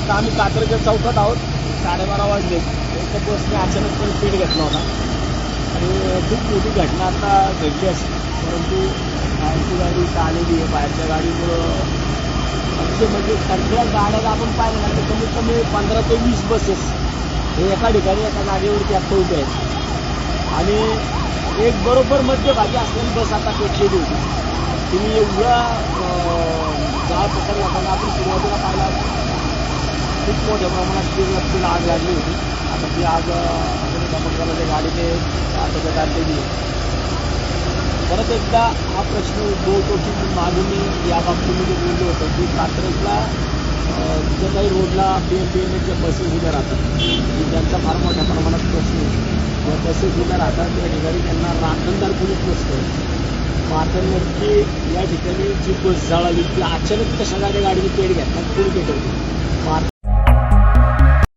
आता आम्ही कात्रजच्या चौकात आहोत, 12:30 वाजले. एका बसने अचानकपणे पेट घेतला होता आणि खूप मोठी घटना आता घडली असेल, परंतु बाहेरची गाडी इथं आलेली आहे. बाहेरच्या गाडीमुळं म्हणजे सगळ्या गाड्या आपण पाहिलं ना तर कमीत कमी 15 ते 20 बसेस हे एका ठिकाणी एका जागेवरती आत्ता उभे आहेत आणि एक बरोबर मध्यभागी असलेली बस आता पेटलेली होती. तुम्ही एवढा जाळ पकडला पण आपण सुरुवातीला पाहिला खूप मोठ्या प्रमाणात तिला आग लागली होती. आता ती आग त्या गाडीने आता काढलेली आहे. परत एकदा हा प्रश्न उद्भवतो की मागे मी या बाबतीमध्ये बोललो होतो की कात्रजला जे काही रोडला BMTNLच्या बसेस उभ्या राहतात की ज्यांचा फार मोठ्या प्रमाणात प्रश्न या बसेस उभ्या राहतात त्या ठिकाणी त्यांना राखणदार कुणीच नसतं. मग आता नक्की या ठिकाणी जी बस जळाली ती अचानक कशा गाडीने पेट घेतला कोणी पेटवली.